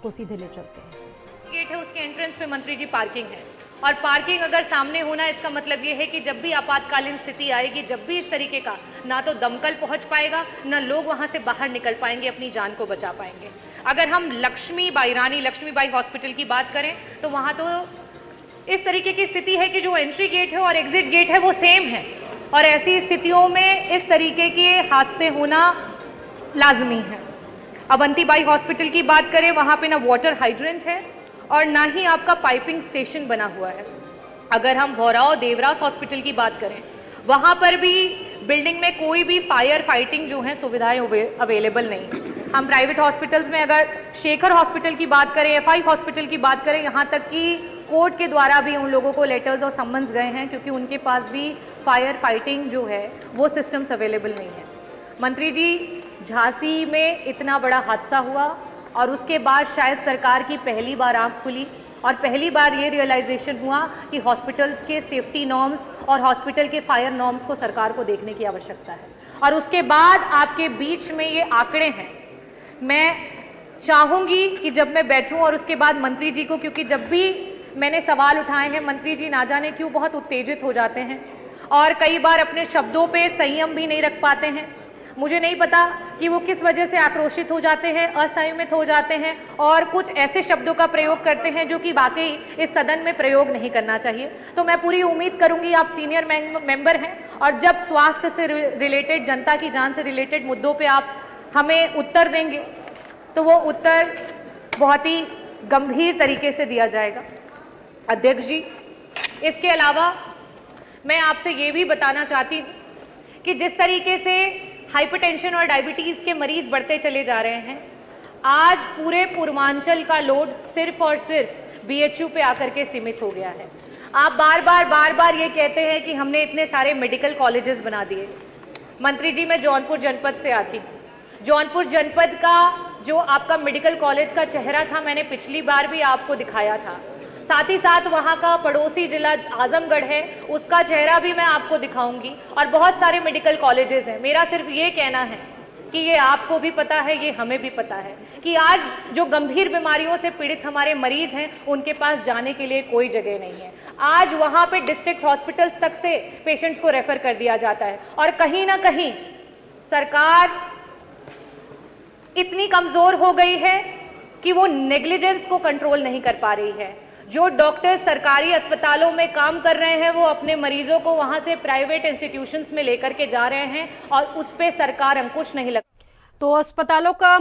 आपको सीधे ले चलते हैं। गेट है, उसके एंट्रेंस पे मंत्री जी पार्किंग है, और पार्किंग अगर सामने होना, इसका मतलब ये है कि जब भी आपातकालीन स्थिति आएगी, जब भी इस तरीके का, ना तो दमकल पहुंच पाएगा, ना लोग वहां से बाहर निकल पाएंगे, अपनी जान को बचा पाएंगे। अगर हम रानी लक्ष्मीबाई हॉस्पिटल की बात करें तो वहां तो इस तरीके की स्थिति है कि जो एंट्री गेट है और एग्जिट गेट है वो सेम है, और ऐसी स्थितियों में इस तरीके के हादसे होना लाजमी है। अवंतीबाई हॉस्पिटल की बात करें, वहां पे ना वाटर हाइड्रेंट है और ना ही आपका पाइपिंग स्टेशन बना हुआ है। अगर हम भौराव देवरास हॉस्पिटल की बात करें, वहां पर भी बिल्डिंग में कोई भी फायर फाइटिंग जो है सुविधाएं अवेलेबल नहीं। हम प्राइवेट हॉस्पिटल्स में अगर शेखर हॉस्पिटल की बात करें, एफआई हॉस्पिटल की बात करें, यहाँ तक कि कोर्ट के द्वारा भी उन लोगों को लेटर्स और सम्मन्स गए हैं, क्योंकि उनके पास भी फायर फाइटिंग जो है वो सिस्टम्स अवेलेबल नहीं है। मंत्री जी, झांसी में इतना बड़ा हादसा हुआ और उसके बाद शायद सरकार की पहली बार आंख खुली और पहली बार ये रियलाइजेशन हुआ कि हॉस्पिटल्स के सेफ्टी नॉर्म्स और हॉस्पिटल के फायर नॉर्म्स को सरकार को देखने की आवश्यकता है। और उसके बाद आपके बीच में ये आंकड़े हैं, मैं चाहूँगी कि जब मैं बैठूं और उसके बाद मंत्री जी को, क्योंकि जब भी मैंने सवाल उठाए हैं मंत्री जी ना जाने क्यों बहुत उत्तेजित हो जाते हैं और कई बार अपने शब्दों पे संयम भी नहीं रख पाते हैं। मुझे नहीं पता कि वो किस वजह से आक्रोशित हो जाते हैं, असंयमित हो जाते हैं और कुछ ऐसे शब्दों का प्रयोग करते हैं जो कि वाकई इस सदन में प्रयोग नहीं करना चाहिए। तो मैं पूरी उम्मीद करूंगी, आप सीनियर मेंबर हैं और जब स्वास्थ्य से रिलेटेड, जनता की जान से रिलेटेड मुद्दों पे आप हमें उत्तर देंगे तो वो उत्तर बहुत ही गंभीर तरीके से दिया जाएगा। अध्यक्ष जी, इसके अलावा मैं आपसे ये भी बताना चाहती हूँ कि जिस तरीके से हाइपरटेंशन और डायबिटीज़ के मरीज बढ़ते चले जा रहे हैं, आज पूरे पूर्वांचल का लोड सिर्फ और सिर्फ बीएचयू पे आकर के सीमित हो गया है। आप बार बार ये कहते हैं कि हमने इतने सारे मेडिकल कॉलेजेस बना दिए। मंत्री जी, मैं जौनपुर जनपद से आती हूँ। जौनपुर जनपद का जो आपका मेडिकल कॉलेज का चेहरा था, मैंने पिछली बार भी आपको दिखाया था। साथ ही साथ वहाँ का पड़ोसी जिला आजमगढ़ है, उसका चेहरा भी मैं आपको दिखाऊंगी और बहुत सारे मेडिकल कॉलेजेस हैं। मेरा सिर्फ ये कहना है कि ये आपको भी पता है, ये हमें भी पता है कि आज जो गंभीर बीमारियों से पीड़ित हमारे मरीज हैं, उनके पास जाने के लिए कोई जगह नहीं है। आज वहाँ पे डिस्ट्रिक्ट हॉस्पिटल्स तक से पेशेंट्स को रेफर कर दिया जाता है और कहीं ना कहीं सरकार इतनी कमजोर हो गई है कि वो नेग्लिजेंस को कंट्रोल नहीं कर पा रही है। जो डॉक्टर सरकारी अस्पतालों में काम कर रहे हैं, वो अपने मरीजों को वहां से प्राइवेट इंस्टीट्यूशंस में लेकर के जा रहे हैं और उस पे सरकार अंकुश नहीं लगा। तो अस्पतालों का